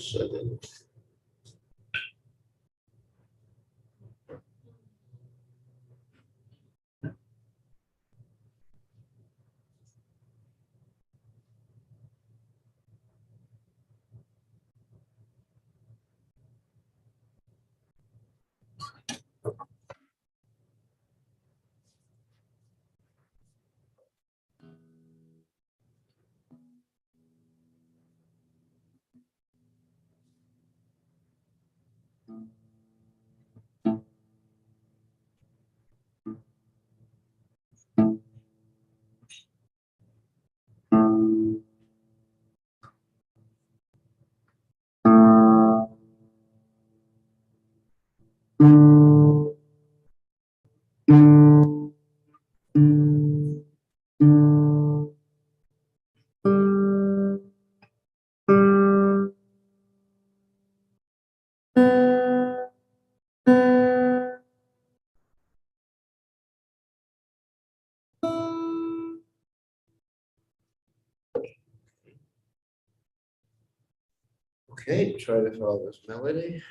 suddenly. Okay, try to follow this melody.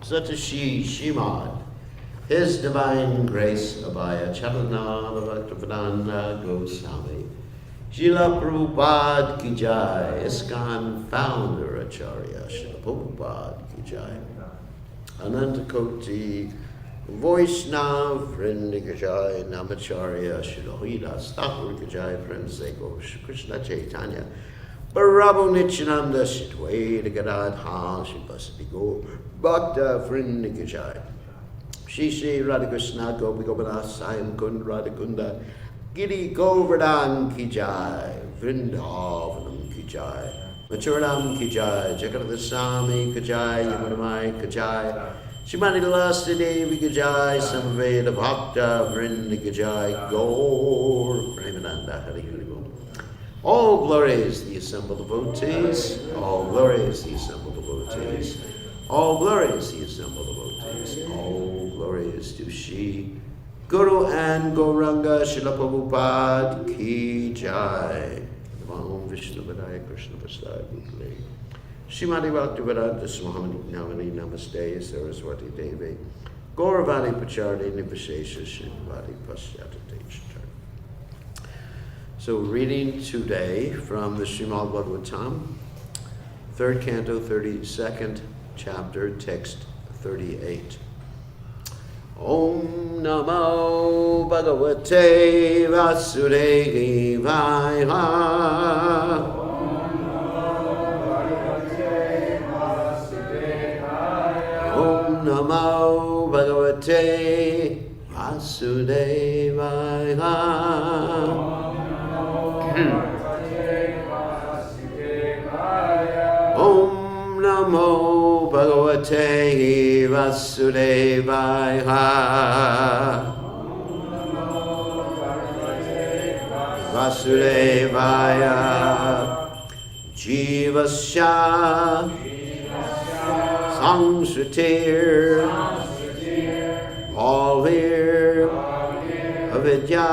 Satoshi Shimad, His Divine Grace Abhaya Chalanabhaktavedanta Goswami, Srila Prabhupada ki jai. ISKCON founder Acharya Srila Prabhupada ki jai. Ananta Koti Vaishnav Vrinda ki jai. Namacharya Srila Haridas Thakur ki jai. Friends they go Shri Krishna Chaitanya Prabhu Nityananda Shitweda Gadadha Shivasati Go Bhakta Vrinda ki jai. Shri Shri Radha Krishna Gopi Gopinath Sayam Kund Radha Kunda Giri Govardhan ki jai, Vrindavanam ki jai, Mathuram ki jai, Jagannathaswami ki jai, Yamunamai ki jai, Shrimati Lalasi Devi ki jai, Samveda Bhakta Vrinda ki jai, Gaur Premananda Hari Hari Bol. All glories the assembled devotees, all glories the assembled devotees, all glories the assembled devotees, all glories to Shri Guru and Gauranga Srila Prabhupada ki jai. Om Vishnu Vadaya Krishna Prasad Bhutale. Srimati Bhaktivedanta Swami Namani Namaste Saraswati Devi. Gauravani Pachardi Nivashesha Srimati Pasyate. So reading today from the Srimad Bhagavatam, 3rd canto, 32nd chapter, text 38. Om Namo Bhagavate Vasudevaya. Om Namo Bhagavate Vasudevaya. Om Namo Bhagavate Vasudevaya. Vasudevaya. Jivasya Samsritir Bhavir Avidya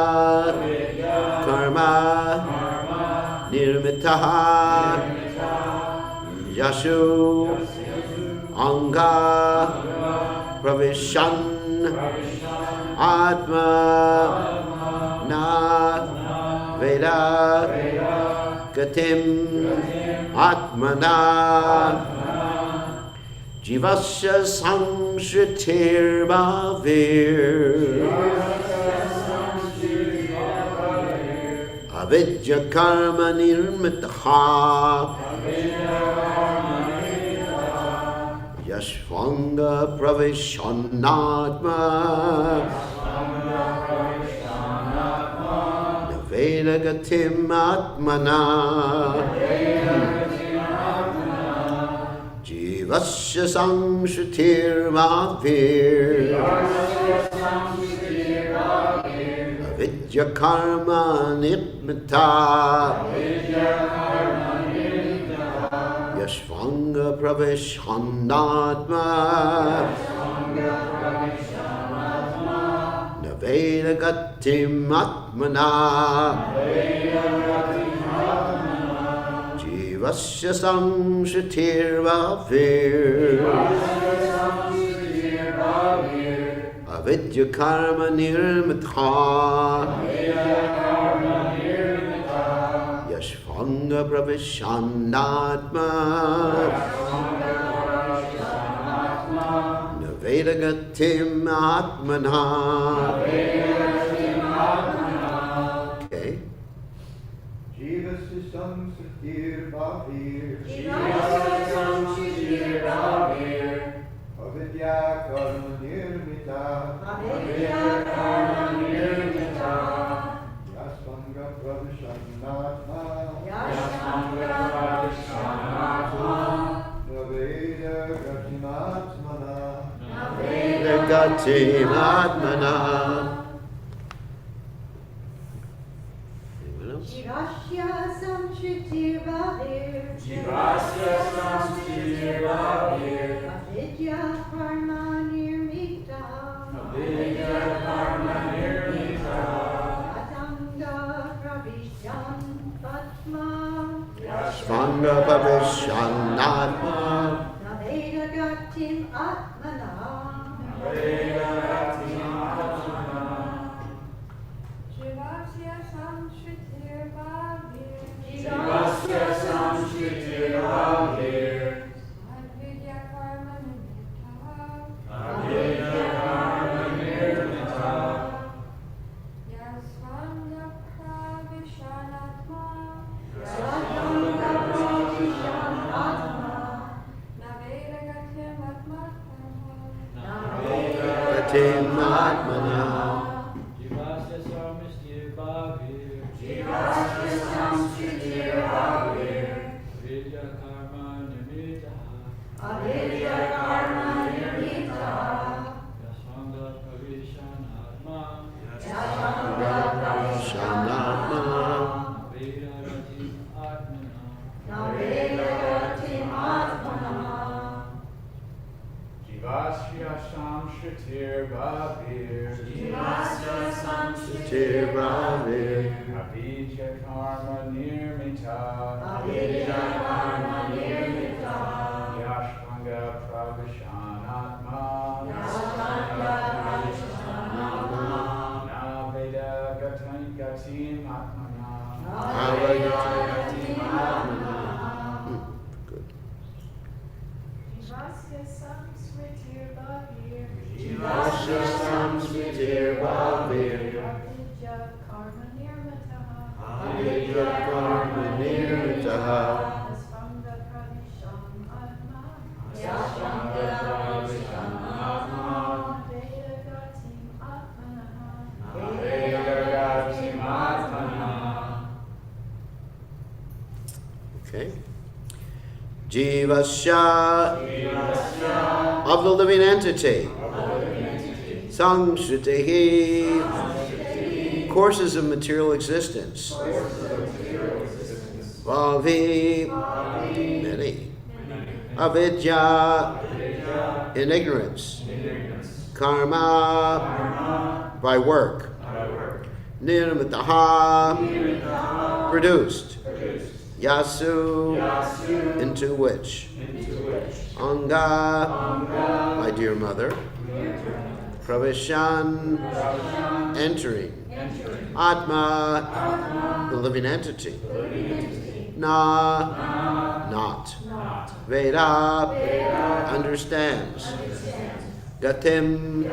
Karma Nirmitaha Yashu Anga Pravishan Atma Na Veda Gatim Atmana Jivasya Samshritir Bhavir Avidya Karma Nirmitaha Yashvanga Pravishanatma Naveda Gatim Atmana Jivasya Samshritir Bhavir Avidya Karma Nirmita Yashvanga Pravishanatma Naveda Gatim Atmana Jivasya Samshritir Bhavir Avidya Karma Nirmita Yashvanga Pravishanatma Naveda Gatim Atmana. Okay. Jivasya Samshritir Bhavir Avidya Karma Nirmita Yasvanga Pravishanatma Naveda Gatimatmana Gatimatmana. Anyone else? Jivasya Samshritir Bhavir Avidya Karma Nirmita Atanga Pravishan Patma Svanga Pravishanatma Naveda Gatim Atmana Jivasya Samshritir Bhavir gatim atmana. Jivasya samstir bhavir. Jivasya samsritir bhavir. Vidya karma nimittaha. Avidya karma nimittaha. Yasvanga pravishanatma. Yasvanga Shanatma. Veda ratim atmana. Navedatim atmana. Jivasya samsritir bhavir. Jivasya samsritir Tir bhavir. Avidya karma nirmita. Avidya karma nirmita. Yashvanga pravishanatma. Yasvanga pravishanatma. Naveda gatim atmana. Navedatim atmana. Good. Jivasya samsritir bhavir. Jivasya samsritir bhavir. Avidya karma nirmataha. Avidya karma nirmitaha. Yasvanga pravisham atma. Yasvanga pravishanatma. Veda gatim atmanaha. Naveda gatim atmana. Okay. Jivasya, of the living entity. Samshritihi, courses of material existence. Bhavi, many. Avidya, in ignorance. Karma, by work. Nirmataha, produced. Yasu, into which. Anga, my dear mother. Pravishan, entering. Atma, the living entity. Na, not. Veda, understands. Gatim,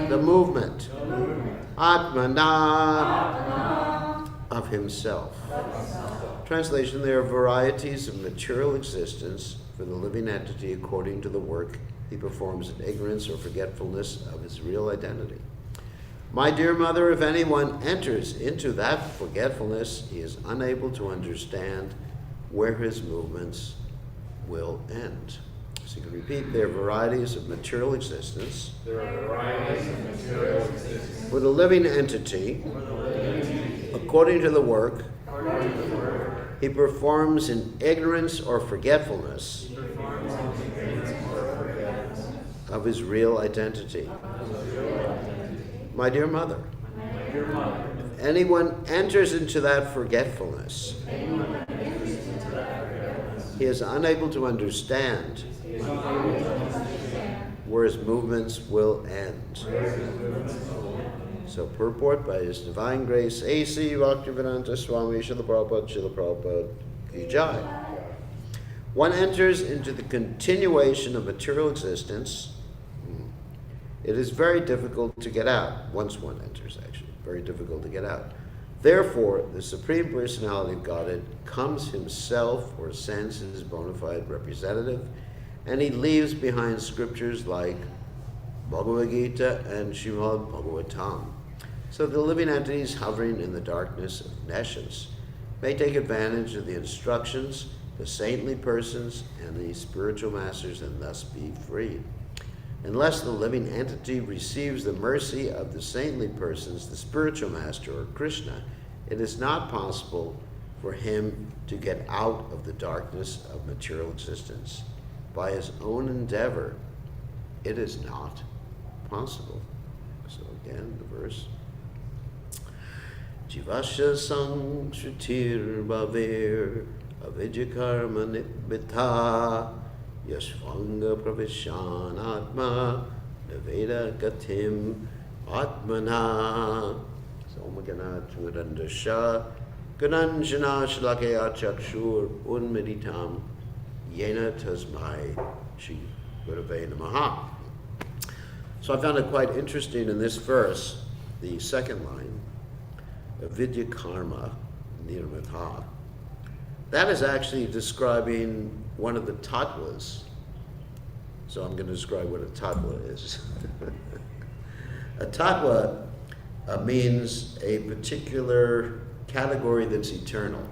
the movement. Atmana, of himself. Translation, there are varieties of material existence for the living entity according to the work he performs in ignorance or forgetfulness of his real identity. My dear mother, if anyone enters into that forgetfulness, he is unable to understand where his movements will end. So you can repeat, there are varieties of material existence for the living entity according to the work he performs in ignorance or forgetfulness of his real identity. My dear mother, if anyone enters into that forgetfulness, he is unable to understand where his movements will end. So purport by His Divine Grace, A.C. Bhaktivedanta Swami Srila Prabhupada Ki Jai. One enters into the continuation of material existence. It is very difficult to get out. Once one enters, actually, very difficult to get out. Therefore, the Supreme Personality of Godhead comes himself or sends his bona fide representative, and he leaves behind scriptures like Bhagavad Gita and Srimad Bhagavatam. So the living entities hovering in the darkness of nescience may take advantage of the instructions, the saintly persons, and the spiritual masters, and thus be freed. Unless the living entity receives the mercy of the saintly persons, the spiritual master, or Krishna, it is not possible for him to get out of the darkness of material existence. By his own endeavor, it is not possible. So again, the verse. Jivasya samsritir bhavir avidya karma nibita yashvanga pravishan atma naveda gatim atmana. So omagana tudandasha gananjana shlakaya chakshur unmeditam yena tasmai shri gurave namaha. So I found it quite interesting in this verse, the second line, avidya karma nirmata. That is actually describing one of the tattvas. So I'm going to describe what a tattva is. A tattva means a particular category that's eternal.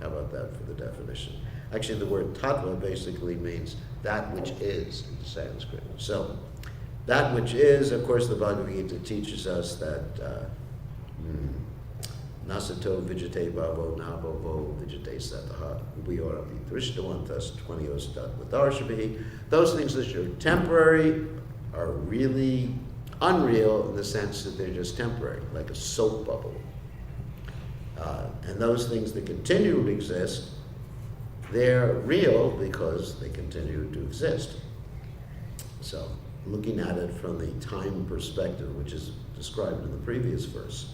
How about that for the definition? Actually, the word tattva basically means that which is in Sanskrit. So, that which is, of course, the Bhagavad Gita teaches us that nasato vijate bhavo nabhavo vijate sataha ubiyorapi drishtavantas 20 vadarshibhi. Those things that are temporary are really unreal in the sense that they're just temporary, like a soap bubble. And those things that continue to exist, they're real because they continue to exist. So, looking at it from the time perspective, which is described in the previous verse.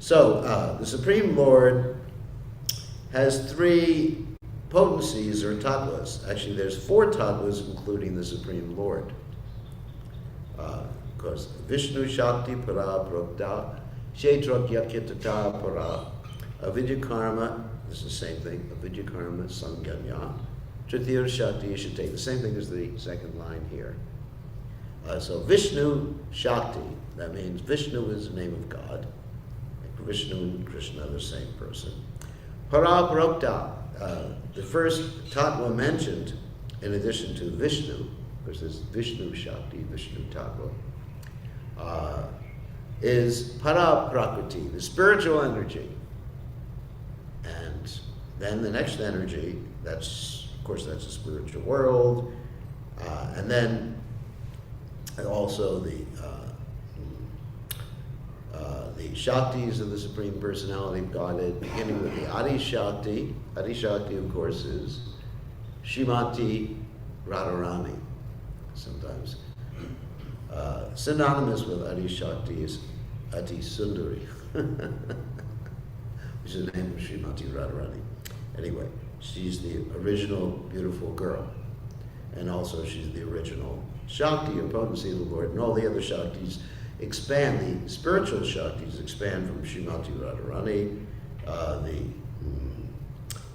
So, the Supreme Lord has three potencies or tattvas. Actually, there's four tattvas, including the Supreme Lord. Of course, Vishnu Shakti Para Prokta, Kshetra Yakyatata Para, Avidya Karma, this is the same thing, Avidya Karma Sanganya, Tritiya Shakti Ishate, the same thing as the second line here. So Vishnu Shakti, that means Vishnu is the name of God. Vishnu and Krishna are the same person. Para Prokta, the first tattva mentioned, in addition to Vishnu, because there's Vishnu Shakti, Vishnu tattva, is Para Prakriti, the spiritual energy. And then the next energy, that's, of course, that's the spiritual world. And then also the Shaktis of the Supreme Personality of Godhead, beginning with the Adi Shakti. Adi Shakti, of course, is Shrimati Radharani, sometimes. Synonymous with Adi Shakti is Adi Sundari, which is the name of Shrimati Radharani. Anyway, she's the original beautiful girl. And also she's the original Shakti or potency of the Lord. And all the other Shaktis expand, the spiritual Shaktis expand from Shrimati Radharani, the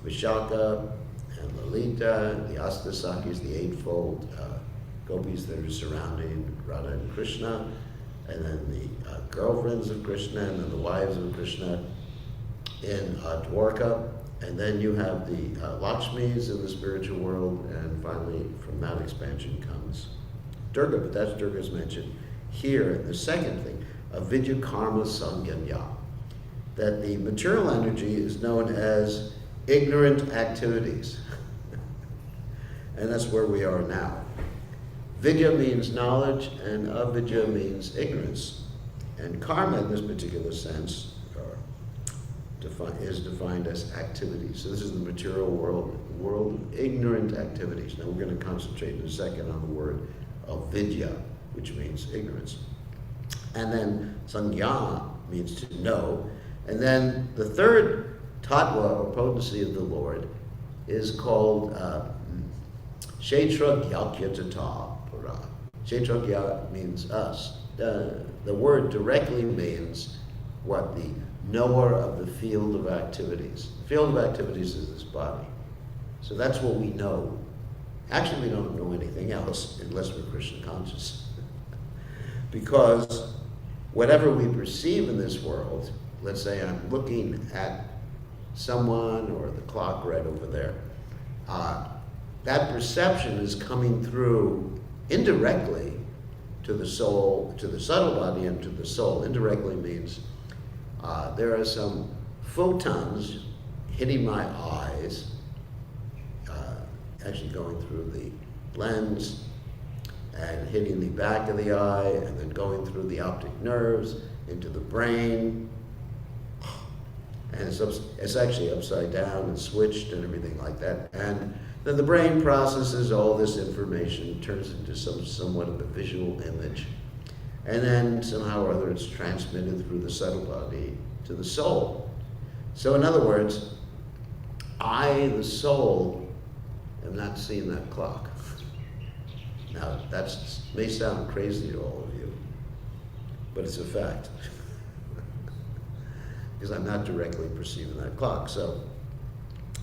Vishaka and Lalita, the Astasakis, the eightfold gopis that are surrounding Radha and Krishna, and then the girlfriends of Krishna, and then the wives of Krishna in Dwarka. And then you have the Lakshmis in the spiritual world, and finally from that expansion comes Durga, but that's Durga's mentioned here in the second thing, Avidya Karma Sanganya, that the material energy is known as ignorant activities. And that's where we are now. Vidya means knowledge, and avidya means ignorance. And karma in this particular sense is defined as activities. So this is the material world, the world of ignorant activities. Now we're going to concentrate in a second on the word avidya, which means ignorance. And then sangya means to know. And then the third tattva or potency of the Lord is called Kshetra Gyakyatata Para. Kshetra Gya means us. The word directly means what? The knower of the field of activities. The field of activities is this body. So that's what we know. Actually, we don't know anything else unless we're Krishna conscious. Because whatever we perceive in this world, let's say I'm looking at someone or the clock right over there, that perception is coming through indirectly to the soul, to the subtle body and to the soul. Indirectly means there are some photons hitting my eyes, actually going through the lens and hitting the back of the eye and then going through the optic nerves into the brain. And it's actually upside down and switched and everything like that. And then the brain processes all this information, turns it into somewhat of a visual image. And then somehow or other it's transmitted through the subtle body to the soul. So in other words, I, the soul, am not seeing that clock. Now that may sound crazy to all of you, but it's a fact. Because I'm not directly perceiving that clock. So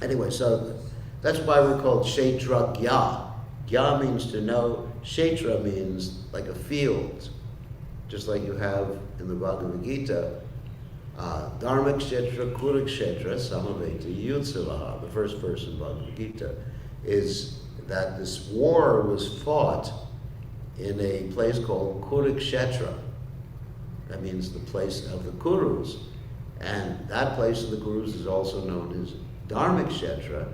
anyway, so that's why we're called Kshetra Gya. Gya means to know. Kshetra means like a field. just like you have in the Bhagavad Gita, Dharmakshetra, Kurukshetra, Samaveta, Yutsavaha. The first verse in Bhagavad Gita is that this war was fought in a place called Kurukshetra. That means the place of the Kurus. And that place of the Kurus is also known as Dharmakshetra,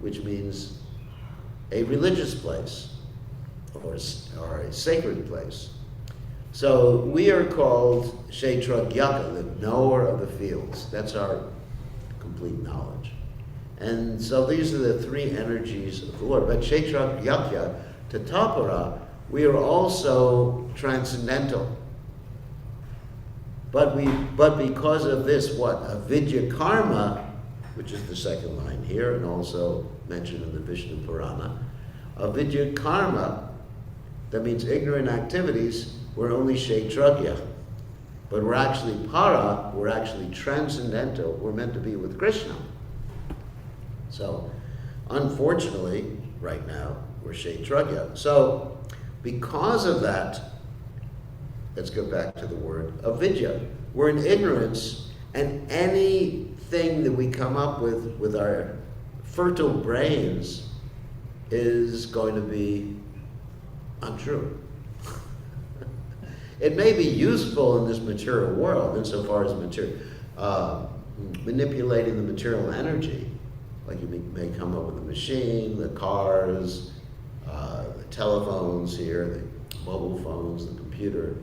which means a religious place or a sacred place. So we are called Kshetragyaka, the knower of the fields. That's our complete knowledge. And so these are the three energies of the Lord. But Kshetragyaka, Tatapara, we are also transcendental. But because of this, what? Avidya karma, which is the second line here, and also mentioned in the Vishnu Purana. Avidya karma, that means ignorant activities, we're only Kshetragya. But we're actually para, we're actually transcendental, we're meant to be with Krishna. So, unfortunately, right now, we're Kshetragya. So, because of that, let's go back to the word avidya. We're in ignorance, and anything that we come up with our fertile brains is going to be untrue. It may be useful in this material world, insofar as manipulating the material energy. Like you may come up with a machine, the cars, the telephones here, the mobile phones, the computer.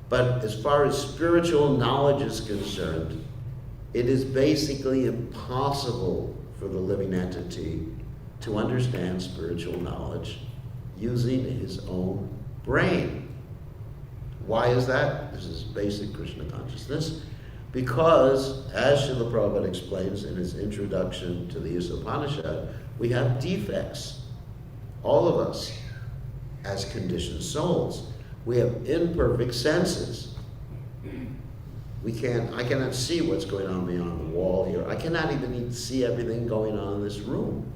But as far as spiritual knowledge is concerned, it is basically impossible for the living entity to understand spiritual knowledge using his own brain. Why is that? This is basic Krishna consciousness. Because, as Srila Prabhupada explains in his introduction to the Upanishad, we have defects. All of us, as conditioned souls. We have imperfect senses. I cannot see what's going on beyond the wall here. I cannot even see everything going on in this room.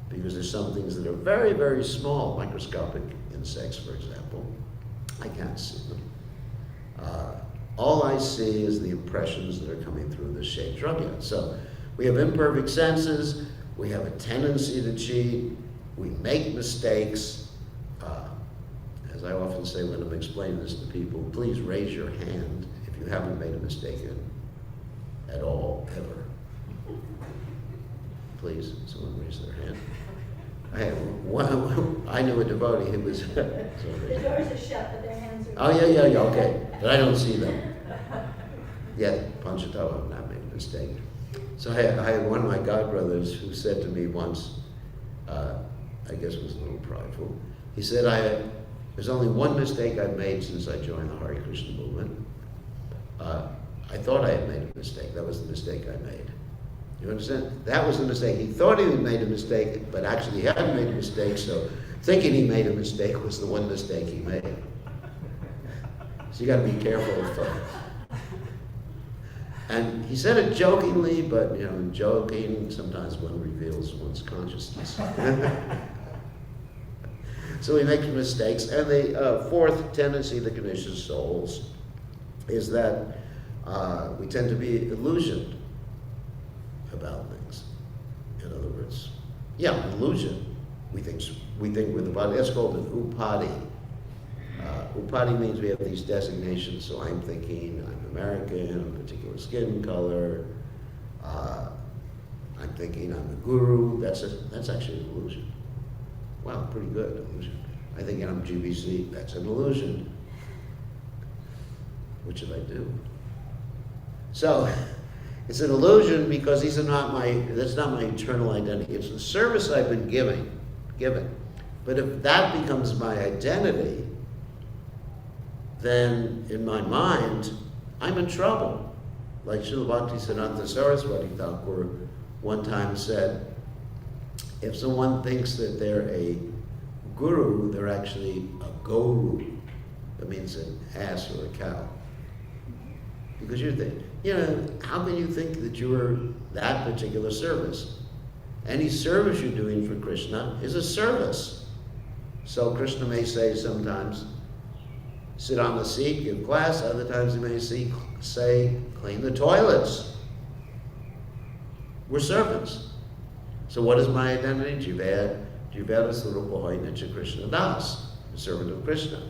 Because there's some things that are very, very small, microscopic insects, for example. I can't see them. All I see is the impressions that are coming through the Kshetragya. So we have imperfect senses, we have a tendency to cheat, we make mistakes. As I often say when I'm explaining this to people, please raise your hand if you haven't made a mistake at all, ever. Please, someone raise their hand. I knew a devotee who was... The doors are shut, but their hands are... Oh, yeah, okay. But I don't see them. Yeah, Panchatawa have not made a mistake. So I had one of my godbrothers who said to me once, I guess was a little prideful, he said, there's only one mistake I've made since I joined the Hare Krishna movement. I thought I had made a mistake. That was the mistake I made. You understand? That was the mistake. He thought he had made a mistake, but actually he hadn't made a mistake, so thinking he made a mistake was the one mistake he made. So you got to be careful of And he said it jokingly, but in joking, sometimes one reveals one's consciousness. So we make mistakes. And the fourth tendency of the conditioned souls is that we tend to be illusioned about things. In other words, illusion. We think with the body. That's called an upadi. Upadi means we have these designations. So I'm thinking I'm American, a particular skin color. I'm thinking I'm the guru. That's actually an illusion. Wow, pretty good illusion. I think I'm GBC. That's an illusion. What should I do? So it's an illusion because that's not my eternal identity. It's the service I've been given. But if that becomes my identity, then in my mind, I'm in trouble. Like Srila Bhaktisiddhanta Saraswati Thakur one time said, if someone thinks that they're a guru, they're actually a goru. That means an ass or a cow. Because you're thinking, how can you think that you're that particular service? Any service you're doing for Krishna is a service. So Krishna may say sometimes, sit on the seat, give class. Other times he may say, clean the toilets. We're servants. So what is my identity? Jived Swarupa Hoynacha Krishna Das, the servant of Krishna.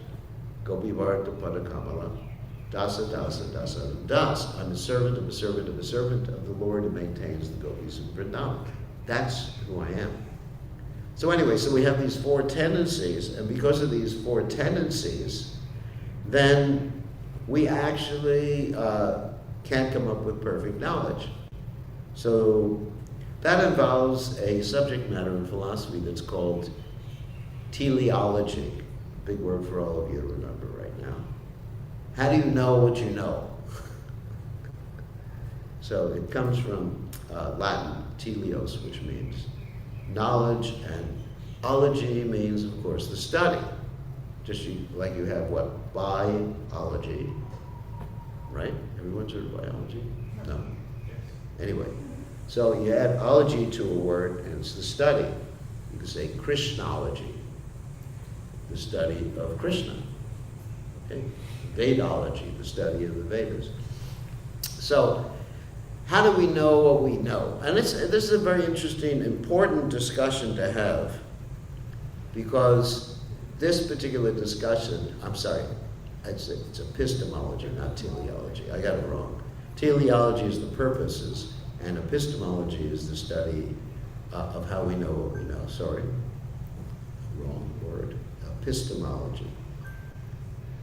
Gopi Varta Pada Kamala. Dasa Dasa Dasa Das. I'm a servant of a servant of a servant of the Lord who maintains the gopis of Vrindavan. That's who I am. So anyway, so we have these four tendencies, and because of these four tendencies, then we actually can't come up with perfect knowledge. So that involves a subject matter in philosophy that's called teleology. Big word for all of you to remember right now. How do you know what you know? So it comes from Latin, teleos, which means knowledge, and ology means, of course, the study. Just like you have what? Biology, right? Everyone's heard of biology? No. Anyway, so you add ology to a word, and it's the study. You can say Krishnology, the study of Krishna. Okay? Vedology, the study of the Vedas. So, how do we know what we know? And this is a very interesting, important discussion to have, because this particular discussion, it's epistemology, not teleology. I got it wrong. Teleology is the purposes, and epistemology is the study of how we know what we know. Sorry, wrong word. Epistemology.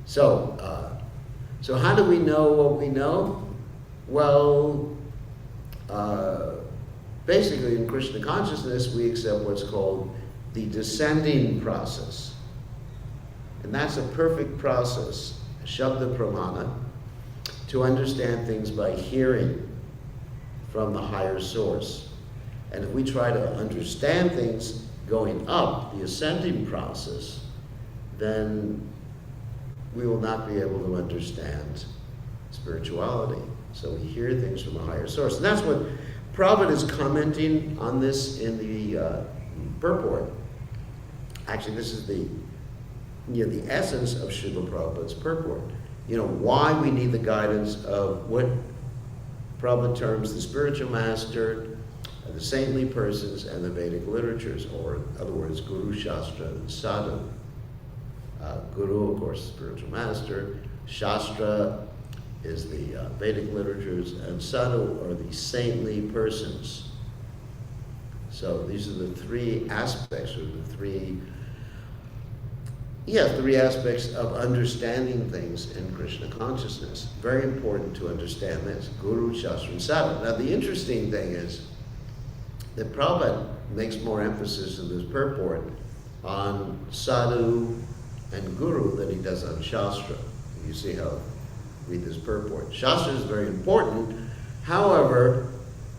So how do we know what we know? Well, basically in Krishna consciousness, we accept what's called the descending process. And that's a perfect process, Shabda Pramana, to understand things by hearing from the higher source. And if we try to understand things going up, the ascending process, then we will not be able to understand spirituality. So we hear things from a higher source. And that's what Prabhupada is commenting on this in the purport. Actually, this is the essence of Srila Prabhupada's purport. Why we need the guidance of what Prabhupada terms the spiritual master, the saintly persons, and the Vedic literatures, or in other words, Guru, Shastra, and Sadhu. Guru, of course, spiritual master. Shastra is the Vedic literatures, and Sadhu are the saintly persons. So these are the three aspects, or the three aspects of understanding things in Krishna consciousness. Very important to understand this. Guru, Shastra, and Sadhu. Now the interesting thing is that Prabhupada makes more emphasis in this purport on Sadhu and Guru than he does on Shastra. You see how read this purport. Shastra is very important. However,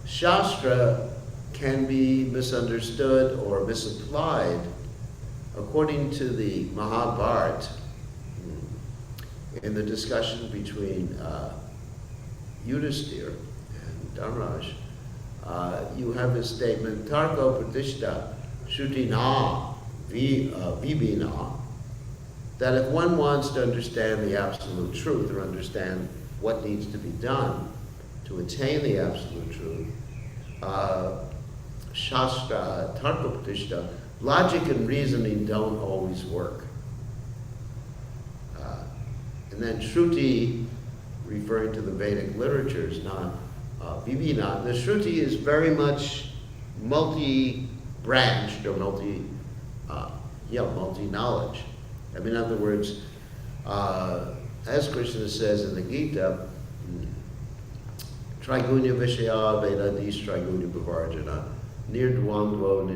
Shastra can be misunderstood or misapplied according to the Mahabharata. In the discussion between Yudhisthira and Dharmaraj, you have this statement, Tarko Pratishta Shrutina Vibhina, that if one wants to understand the absolute truth or understand what needs to be done to attain the absolute truth, Shastra, Tarkopatishta, logic and reasoning don't always work. And then Shruti, referring to the Vedic literatures, not Vibhina, the Shruti is very much multi-branched or multi-knowledge. In other words, as Krishna says in the Gita, Trigunya Vishaya Vedadis Trigunya Bhavarjana, Nirdwandvo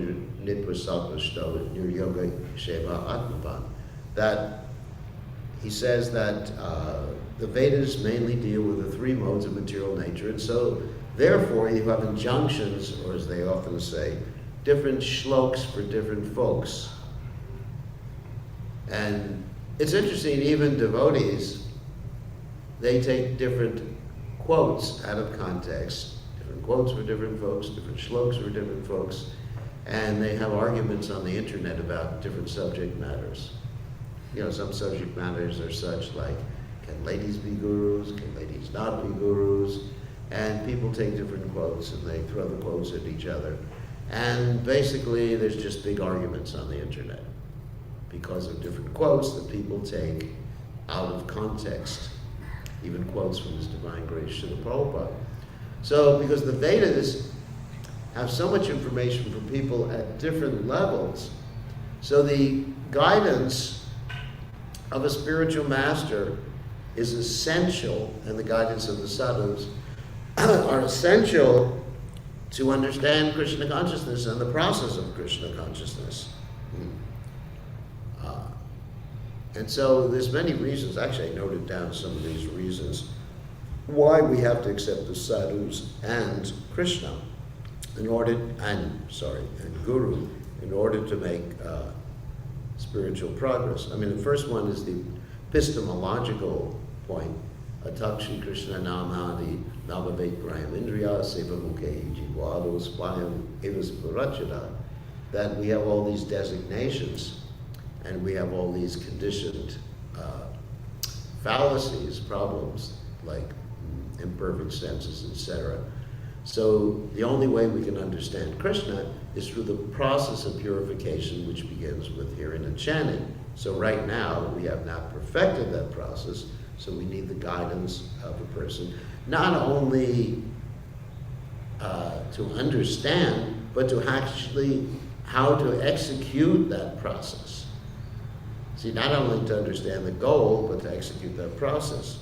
Nidvasatvashto, Niryoga Sheva Atmavan. That he says that the Vedas mainly deal with the three modes of material nature, and so therefore you have injunctions, or as they often say, different shlokas for different folks. And it's interesting, even devotees, they take different quotes out of context, different quotes for different folks, different shlokas for different folks, and they have arguments on the internet about different subject matters. some subject matters are such like, can ladies be gurus? Can ladies not be gurus? And people take different quotes and they throw the quotes at each other. And basically, there's just big arguments on the internet because of different quotes that people take out of context, even quotes from His Divine Grace Srila Prabhupada. So, because the Vedas have so much information for people at different levels, so the guidance of a spiritual master is essential, and the guidance of the sadhus are essential to understand Krishna consciousness and the process of Krishna consciousness. And so there's many reasons, actually I noted down some of these reasons, why we have to accept the sadhus and Krishna and Guru in order to make spiritual progress. I mean, the first one is the epistemological point. Atak Shri Krishna Namani Navavet Graham Indriya Seva Mukhe Jivado Spayam Evas Parachada, that we have all these designations and we have all these conditioned fallacies, problems like imperfect senses, etc. So the only way we can understand Krishna is through the process of purification, which begins with hearing and chanting. So right now we have not perfected that process, so we need the guidance of a person, not only to understand, but to actually how to execute that process. See, not only to understand the goal, but to execute that process.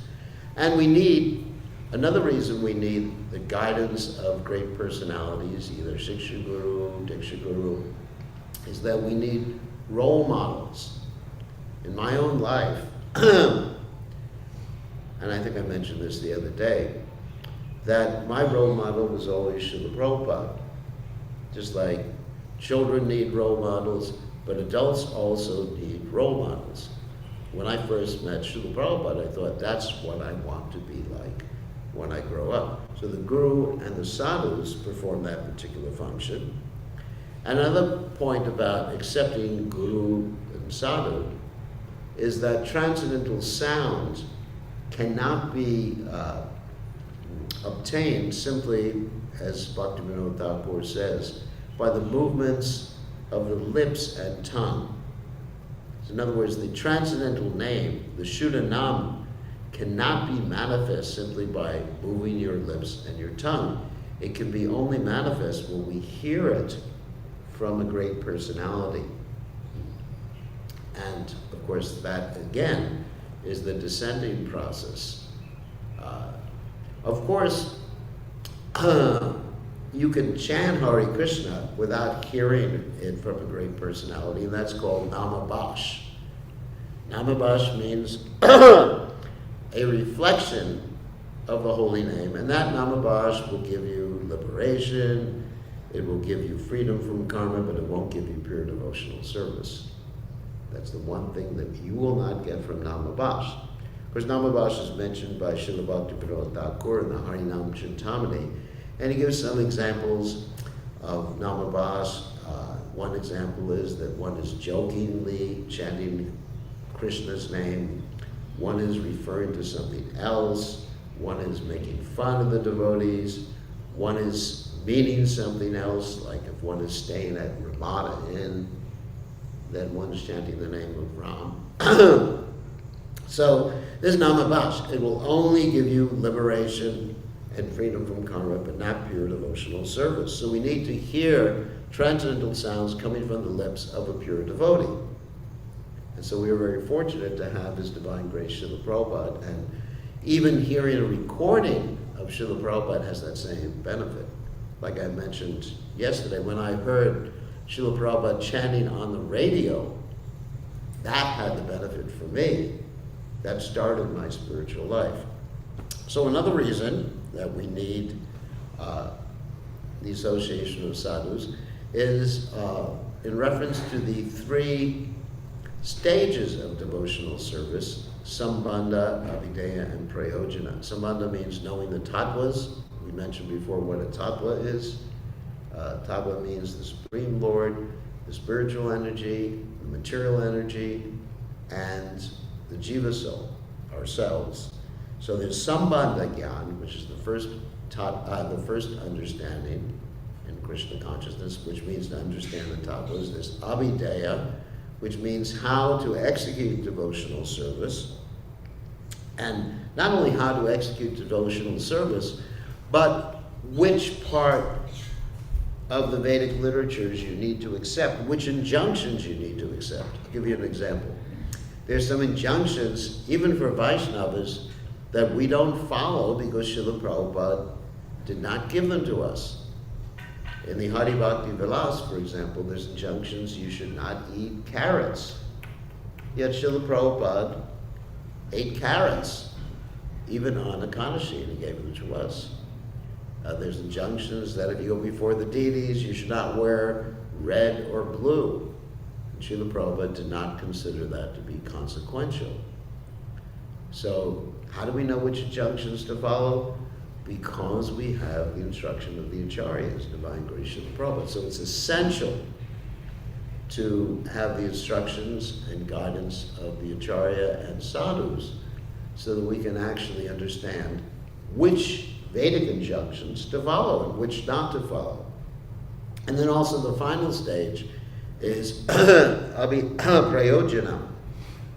And we need, another reason we need the guidance of great personalities, either Shiksha Guru, Diksha Guru, is that we need role models. In my own life, and I think I mentioned this the other day, that my role model was always Srila Prabhupada. Just like children need role models, but adults also need role models. When I first met Srila Prabhupada, I thought that's what I want to be like when I grow up. So the Guru and the sadhus perform that particular function. Another point about accepting Guru and sadhu is that transcendental sound cannot be obtained simply, as Bhaktivinoda Thakur says, by the movements of the lips and tongue. So in other words, the transcendental name, the Shuddha Nam, cannot be manifest simply by moving your lips and your tongue. It can be only manifest when we hear it from a great personality. And of course, that again is the descending process. Of course, you can chant Hare Krishna without hearing it from a great personality, and that's called Namabash. Namabash means a reflection of the holy name, and that Namabash will give you liberation, it will give you freedom from karma, but it won't give you pure devotional service. That's the one thing that you will not get from Namabash. Of course, Namabash is mentioned by Srila Bhaktivinoda Thakur in the Harinam Chintamani, and he gives some examples of Namabash. One example is that one is jokingly chanting Krishna's name, one is referring to something else, one is making fun of the devotees, one is meaning something else, like if one is staying at Ramada Inn, then one is chanting the name of Ram. So this Namabash, it will only give you liberation and freedom from karma, but not pure devotional service. So we need to hear transcendental sounds coming from the lips of a pure devotee. And so we are very fortunate to have His Divine Grace Srila Prabhupada, and even hearing a recording of Srila Prabhupada has that same benefit. Like I mentioned yesterday, when I heard Srila Prabhupada chanting on the radio, that had the benefit for me. That started my spiritual life. So another reason that we need the association of sadhus is in reference to the three stages of devotional service: Sambandha, Abhideya, and Prayojana. Sambandha means knowing the tattvas. We mentioned before what a tattva is. Tattva means the Supreme Lord, the spiritual energy, the material energy, and the jiva soul, ourselves. So there's sambandha gyan, which is the first understanding in Krishna consciousness, which means to understand the tattvas. There's abhideya, which means how to execute devotional service. And not only how to execute devotional service, but which part of the Vedic literatures you need to accept, which injunctions you need to accept. I'll give you an example. There's some injunctions, even for Vaishnavas, that we don't follow because Srila Prabhupada did not give them to us. In the Hari Bhakti Vilas, for example, there's injunctions you should not eat carrots. Yet Srila Prabhupada ate carrots, even on Ekadashi, and he gave them to us. There's injunctions that if you go before the deities, you should not wear red or blue. And Srila Prabhupada did not consider that to be consequential. So how do we know which injunctions to follow? Because we have the instruction of the Acharyas, Divine Grace Srila Prabhupada. So it's essential to have the instructions and guidance of the Acharya and sadhus so that we can actually understand which Vedic injunctions to follow and which not to follow. And then also the final stage is prayojana,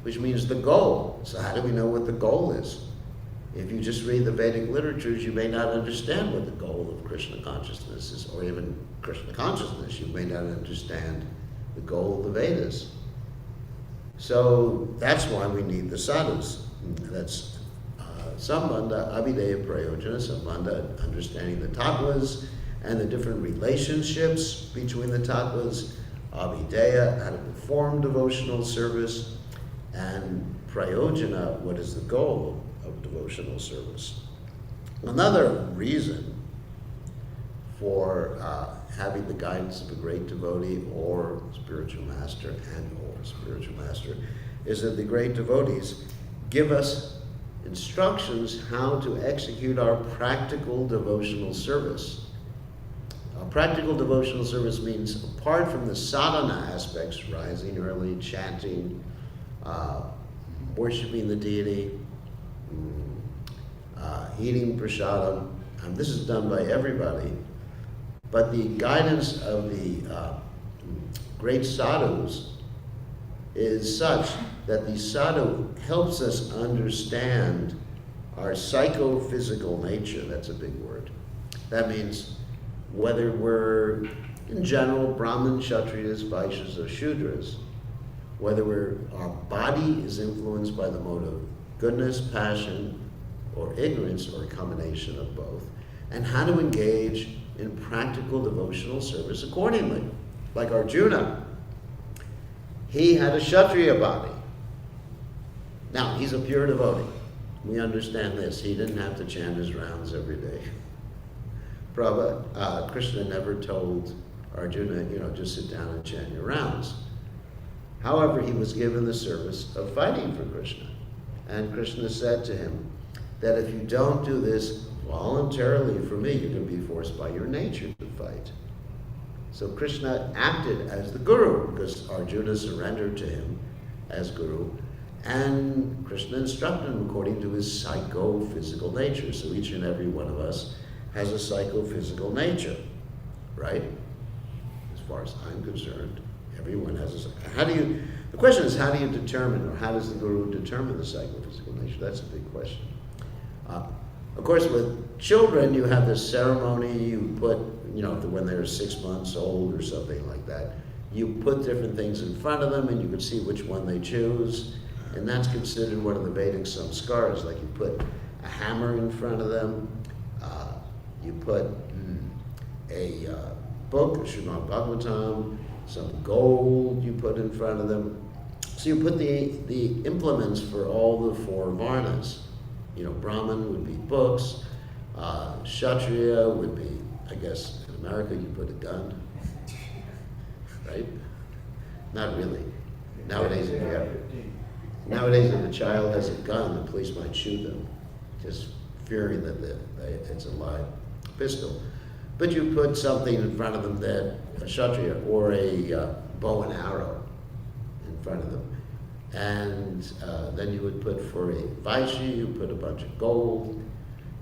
which means the goal. So how do we know what the goal is? If you just read the Vedic literatures, you may not understand what the goal of Krishna consciousness is, or even Krishna consciousness. You may not understand the goal of the Vedas. So that's why we need the sadhus. That's sambandha, abhideya, prayojana, sambandha, understanding the tattvas and the different relationships between the tattvas, abhideya, how to perform devotional service, and prayojana, what is the goal of devotional service. Another reason for having the guidance of a great devotee or spiritual master is that the great devotees give us instructions how to execute our practical devotional service. Practical devotional service means, apart from the sadhana aspects, rising early, chanting, worshiping the deity, eating prasadam, and this is done by everybody, but the guidance of the great sadhus is such that the sadhu helps us understand our psychophysical nature. That's a big word. That means whether we're, in general, Brahmin, Kshatriyas, Vaishyas, or Shudras, whether our body is influenced by the mode of goodness, passion, or ignorance, or a combination of both, and how to engage in practical devotional service accordingly. Like Arjuna, he had a Kshatriya body. Now, he's a pure devotee. We understand this. He didn't have to chant his rounds every day. Krishna never told Arjuna, just sit down and chant your rounds. However, he was given the service of fighting for Krishna. And Krishna said to him that if you don't do this voluntarily for me, you're going to be forced by your nature to fight. So Krishna acted as the guru because Arjuna surrendered to him as guru. And Krishna instructed him according to his psychophysical nature. So each and every one of us has a psychophysical nature, right? As far as I'm concerned, everyone has a. The question is, how do you determine, or how does the guru determine the psychophysical nature? That's a big question. Of course, with children, you have this ceremony. You put, when they're 6 months old or something like that, you put different things in front of them, and you can see which one they choose. And that's considered one of the Vedic samskaras. Like you put a hammer in front of them. You put a book, a Srimad Bhagavatam, some gold you put in front of them. So you put the implements for all the four varnas. Brahman would be books. Kshatriya would be, I guess, in America you put a gun. Right? Not really. Nowadays, if a child has a gun, the police might shoot them, just fearing that it's a live pistol. But you put something in front of them that a Kshatriya, or a bow and arrow in front of them. And then you would put for a Vaishi, you put a bunch of gold.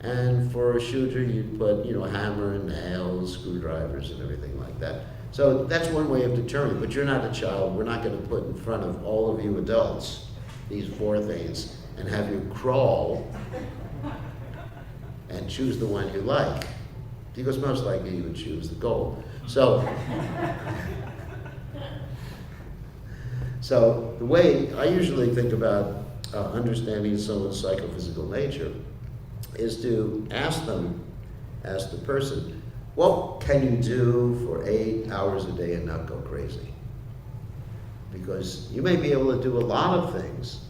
And for a Shudra, you'd put, a hammer and nails, screwdrivers, and everything like that. So that's one way of determining, but you're not a child. We're not going to put in front of all of you adults these 4 things and have you crawl and choose the one you like. Because most likely you would choose the gold. So the way I usually think about understanding someone's psychophysical nature is to ask the person, what can you do for 8 hours a day and not go crazy? Because you may be able to do a lot of things.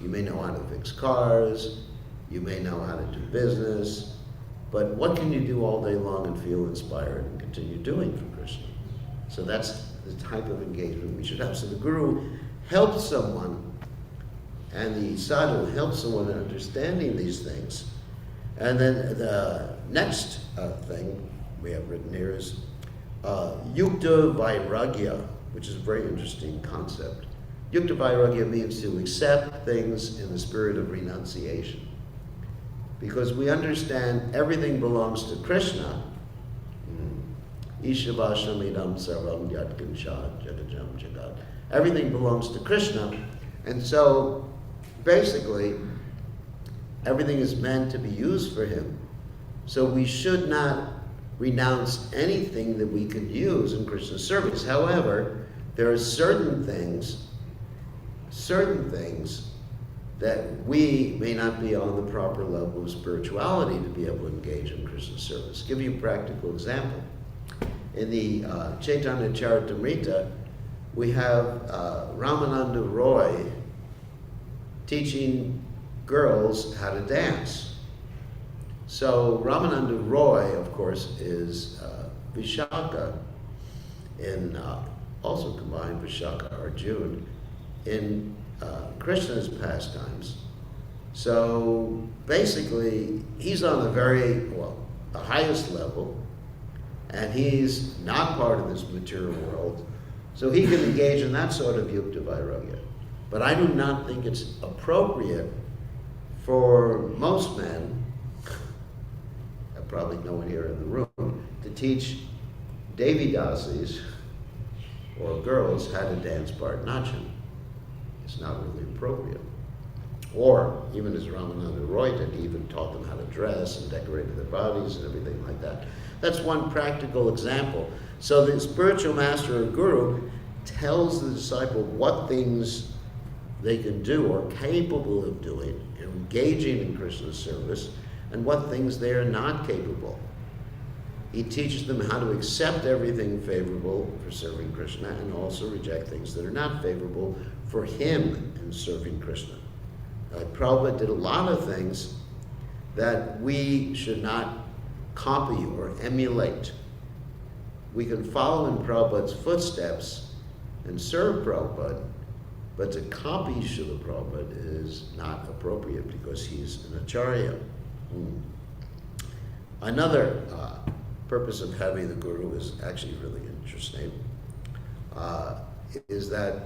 You may know how to fix cars, you may know how to do business, but what can you do all day long and feel inspired and continue doing for Krishna? So that's the type of engagement we should have. So the Guru helps someone, and the sadhu helps someone in understanding these things. And then the next thing we have written here is Yukta Vairagya, which is a very interesting concept. Yukta Vairagya means to accept things in the spirit of renunciation. Because we understand everything belongs to Krishna. Ishavashamidam sarvam yadkanshad jagajam jagat. Everything belongs to Krishna. And so, basically, everything is meant to be used for him. So we should not renounce anything that we could use in Krishna's service. However, there are certain things that we may not be on the proper level of spirituality to be able to engage in Krishna's service. Give you a practical example. In the Chaitanya Charitamrita, we have Ramananda Roy teaching girls how to dance. So Ramananda Roy, of course, is Vishaka, also combined Vishaka Arjuna, in Krishna's pastimes. So basically, he's on the highest level, and he's not part of this material world, so he can engage in that sort of yukta vairagya. But I do not think it's appropriate for most men, probably no one here in the room, to teach Devi Dasis or girls how to dance Bharatanatyam. It's not really appropriate. Or even as Ramananda Roy did, he even taught them how to dress and decorate their bodies and everything like that. That's one practical example. So the spiritual master or guru tells the disciple what things they can do or capable of doing, engaging in Krishna's service, and what things they are not capable. He teaches them how to accept everything favorable for serving Krishna and also reject things that are not favorable for him in serving Krishna. Prabhupada did a lot of things that we should not copy or emulate. We can follow in Prabhupada's footsteps and serve Prabhupada, but to copy Srila Prabhupada is not appropriate because he's an acharya. Another purpose of having the guru is actually really interesting, is that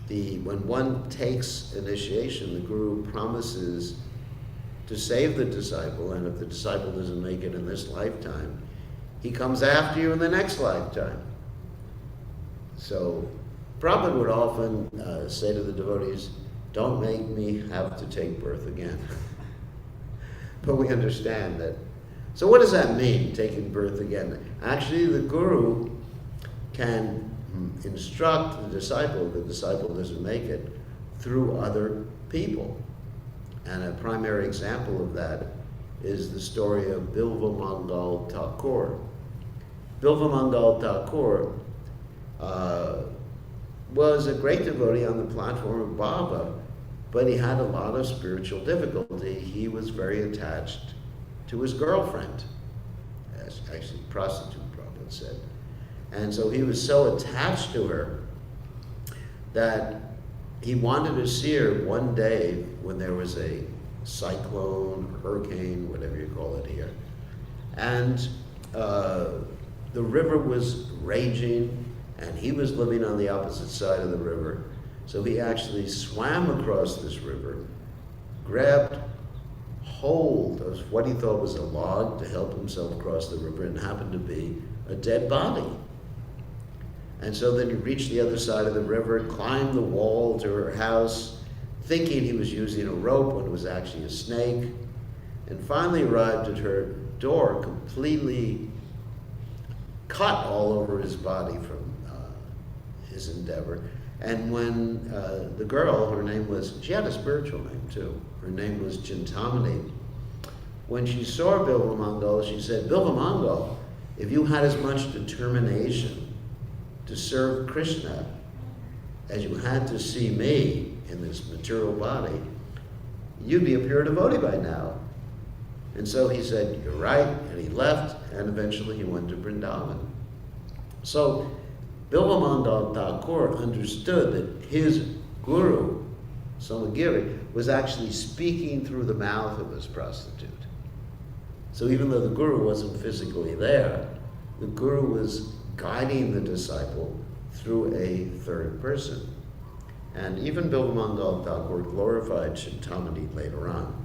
when one takes initiation, the guru promises to save the disciple, and if the disciple doesn't make it in this lifetime, he comes after you in the next lifetime. So Prabhupada would often say to the devotees, don't make me have to take birth again. But we understand that. So what does that mean, taking birth again? Actually, the guru can instruct the disciple doesn't make it, through other people. And a primary example of that is the story of Bilva Mangal Thakur. Bilva Mangal Thakur was a great devotee on the platform of Baba, but he had a lot of spiritual difficulty. He was very attached to his girlfriend, as actually prostitute, Prabhupada said. And so he was so attached to her that he wanted to see her one day when there was a cyclone, hurricane, whatever you call it here. And the river was raging, and he was living on the opposite side of the river. So he actually swam across this river, grabbed hold of what he thought was a log to help himself cross the river, and happened to be a dead body. And so then he reached the other side of the river, climbed the wall to her house, thinking he was using a rope when it was actually a snake, and finally arrived at her door completely cut all over his body from his endeavor. And when the girl, her name was, she had a spiritual name too, her name was Chintamani. When she saw Bilvamangal, she said, Bilvamangal, if you had as much determination to serve Krishna as you had to see me in this material body, you'd be a pure devotee by now. And so he said, you're right, and he left, and eventually he went to Vrindavan. So Bilvamangal Thakur understood that his guru, Somagiri, was actually speaking through the mouth of his prostitute. So even though the guru wasn't physically there, the guru was guiding the disciple through a third person. And even Bilvamangal Thakur glorified Chintamani later on.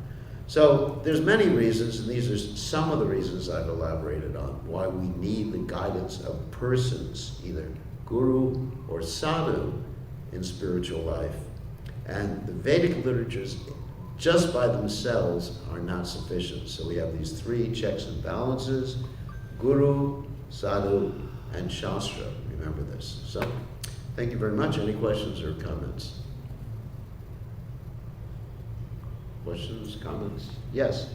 So there's many reasons, and these are some of the reasons I've elaborated on, why we need the guidance of persons, either guru or sadhu, in spiritual life. And the Vedic literatures, just by themselves, are not sufficient. So we have these three checks and balances: guru, sadhu, and shastra. Remember this. So thank you very much. Any questions or comments? Questions, comments? Yes?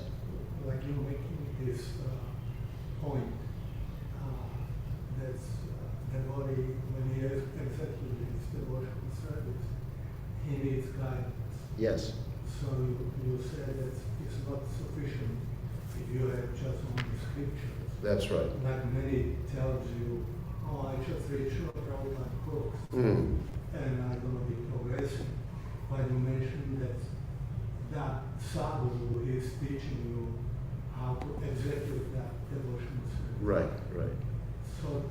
Like you making this point, that devotee, when he has accepted his devotional service, he needs guidance. Yes. So you said that it's not sufficient if you have just only scriptures. That's right. Like many tells you, oh, I just read short Prabhupada books, Mm. and I'm going to be progressing. But you mentioned that sadhu is teaching you how to execute that devotional service. Right, right. So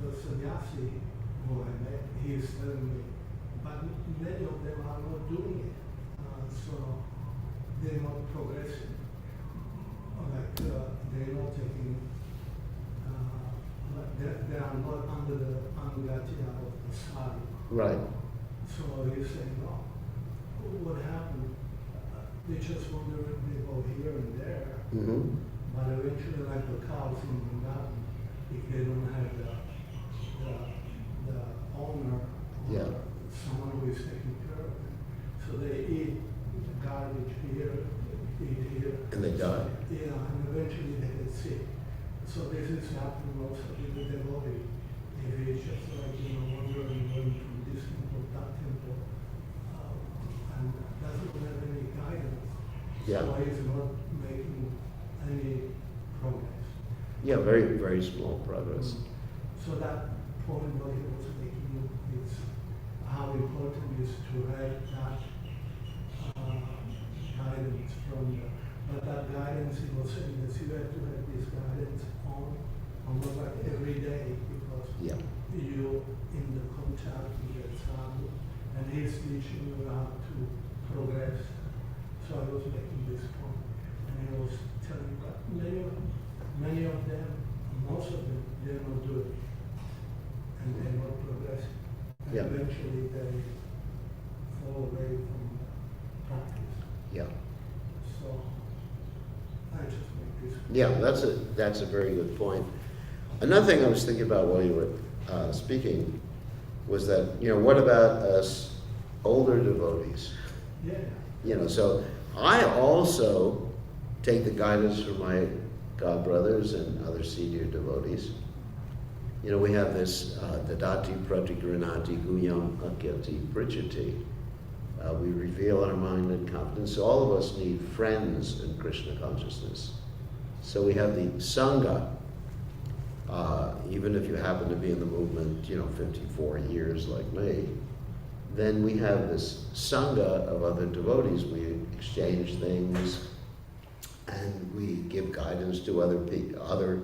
the sannyasi who I met, he is telling me, but many of them are not doing it. So they're not progressing. Like they're not taking, they are not under the angatya of the sadhu. Right. So he's saying, no, what happened? They just wander, they go here and there, Mm-hmm. but eventually, like the cows in the mountain, if they don't have the owner or Yeah. someone who is taking care of them, so they eat garbage here, eat here. And they die. Yeah, and eventually they get sick. So this is happening also with the devotee. If he's just like, wandering, going from this temple, that temple, and doesn't have any guidance. Yeah. So he's not making any progress. Yeah, very, very small progress. So that point what he was making is how important it is to have that guidance from the, but that guidance he was saying that you have to have this guidance on almost like every day, because Yeah. you in the contact with the sadhu, and he's teaching you how to progress. So I was making this point, and he was telling me that many of them, most of them, they're not doing it, and they're not progressing. And Yeah. eventually they fall away from practice. Yeah. So I just make this. Yeah, that's a very good point. Another thing I was thinking about while you were speaking was that, what about us older devotees? Yeah. So I also take the guidance from my god brothers and other senior devotees. We have this dadati pratigranati guyam akyati prijati. We reveal our mind and confidence. So all of us need friends in Krishna consciousness. So we have the sangha. Even if you happen to be in the movement, 54 years like me, then we have this sangha of other devotees. We exchange things, and we give guidance to other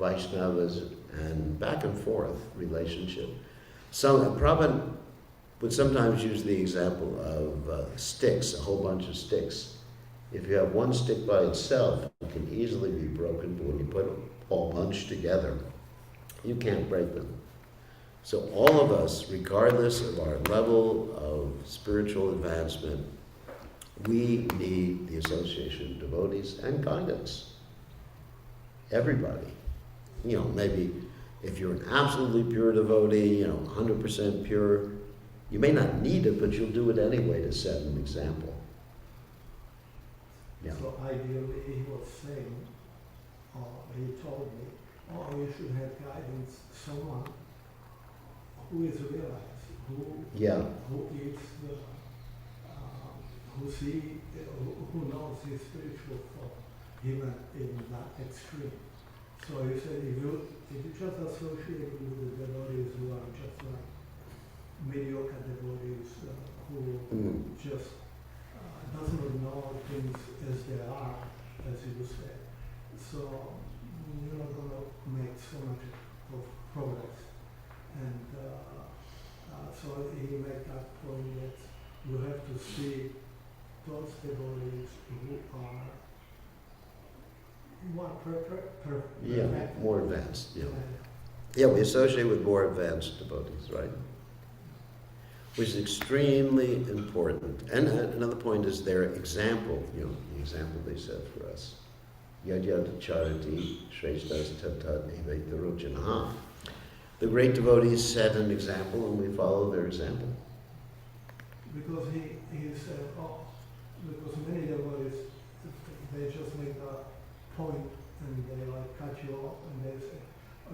Vaishnavas, and back and forth relationship. So Prabhupada would sometimes use the example of sticks, a whole bunch of sticks. If you have one stick by itself, it can easily be broken, but when you put a whole bunch together, you can't break them. So all of us, regardless of our level of spiritual advancement, we need the association of devotees and guidance. Everybody. You know, maybe if you're an absolutely pure devotee, 100% pure, you may not need it, but you'll do it anyway to set an example. Yeah. So ideally, he was saying, he told me, you should have guidance, someone who is realized, who is the, who knows his spiritual thought, even in that extreme. So he said, if you just associate with the devotees who are just like mediocre devotees, who just doesn't know things as they are, as you said, so you're not going to make so much of progress. And so he made that point that you have to see those devotees who are more advanced. Yeah, we associate with more advanced devotees, right? Which is extremely important. And another point is their example, the example they set for us. Yad yad charati shreshtas tatat evaitaruchanaha. The great devotees set an example and we follow their example. Because he said, because many devotees, they just make a point and they like cut you off and they say,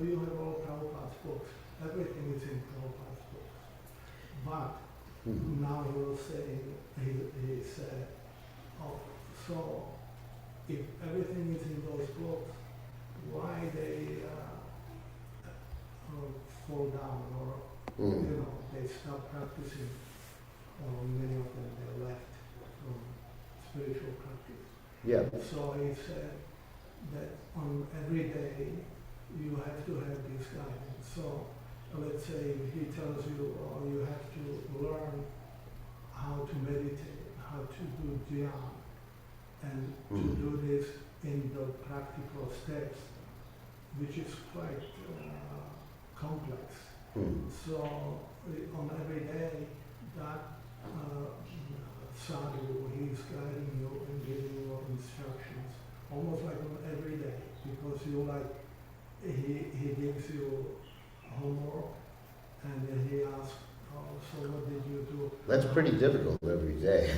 you have all Prabhupada's books. Everything is in Prabhupada's books. But now he was saying, he said, so if everything is in those books, why they fall down or they stop practicing? Many of them they left from spiritual practice. Yeah. So he said that on every day you have to have this guidance. So let's say he tells you, you have to learn how to meditate, how to do dhyana, and to do this in the practical steps, which is quite complex. So on every day, that sadhu, he's guiding you and giving you instructions, almost like on every day, because he gives you homework, and then he asks, so what did you do? That's pretty difficult every day.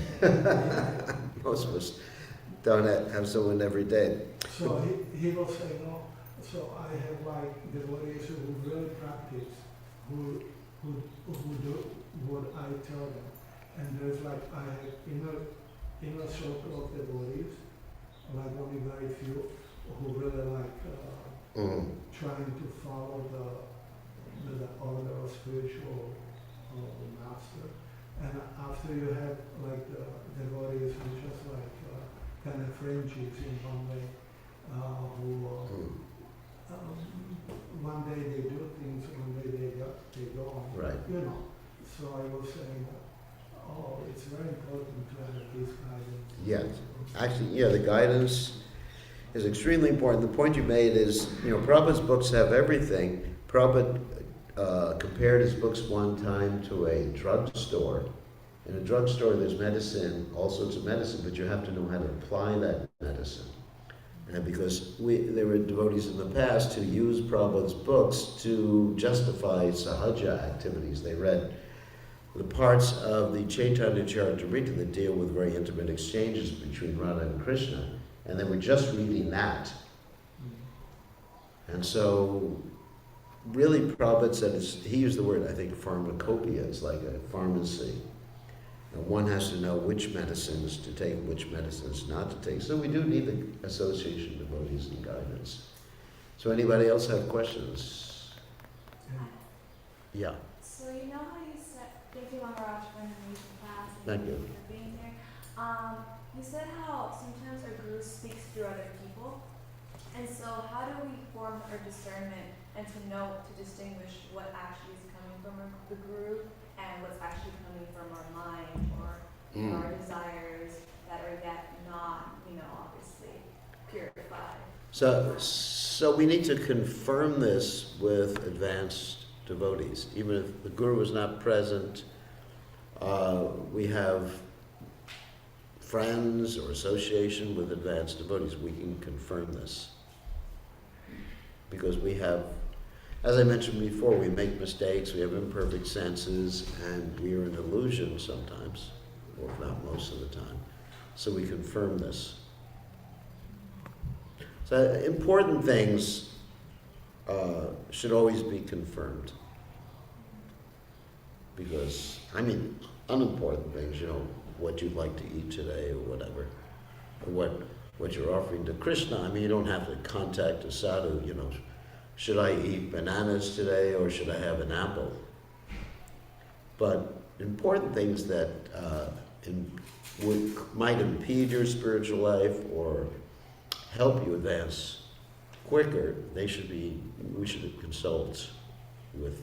Most of us don't have someone every day. So he will say, no, so I have like devotees who really practice, who do what I tell them. And there's like, I have inner circle of devotees, like only very few, who really like trying to follow the order of spiritual master. And after you have like the devotees who just like kind of fringes in one way, who one day they do things, one day they don't. Right. So I was saying, it's very important to have this guidance. Yes. Actually, the guidance is extremely important. The point you made is, Prabhupada's books have everything. Prabhupada compared his books one time to a drugstore. In a drugstore, there's medicine, all sorts of medicine, but you have to know how to apply that medicine. And because there were devotees in the past who used Prabhupada's books to justify sahaja activities. They read the parts of the Chaitanya Charitamrita that deal with very intimate exchanges between Radha and Krishna, and they were just reading that. And so, really, Prabhupada said, he used the word, I think, pharmacopoeia. It's like a pharmacy. And one has to know which medicines to take, which medicines not to take. So we do need the association of devotees and guidance. So anybody else have questions? Yeah. So you know how you said, thank you, Maharaj, for having me in class and Thank you. for being here. You said how sometimes our guru speaks through other people. And so how do we form our discernment and to know to distinguish what actually is coming from the guru and what's actually coming So we need to confirm this with advanced devotees. Even if the guru is not present, we have friends or association with advanced devotees. We can confirm this. Because we have, as I mentioned before, we make mistakes, we have imperfect senses, and we are in illusion sometimes, or if not most of the time. So we confirm this. So important things should always be confirmed. Because, unimportant things, what you'd like to eat today or whatever, or what you're offering to Krishna. You don't have to contact a sadhu, should I eat bananas today or should I have an apple? But important things that might impede your spiritual life or help you advance quicker, we should consult with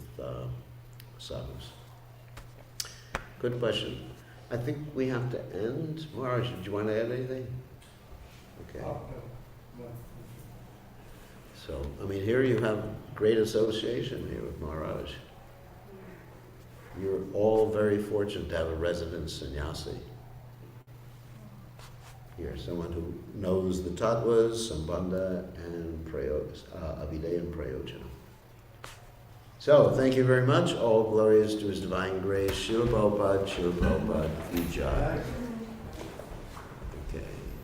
sadhus. Good question. I think we have to end. Maharaj, do you want to add anything? Okay. So, here you have great association here with Maharaj. You're all very fortunate to have a resident sannyasi here, someone who knows the tattvas, sambandha, and abhideya and prayojana. So, thank you very much. All glories to His Divine Grace. Srila Prabhupada, Ki Jai.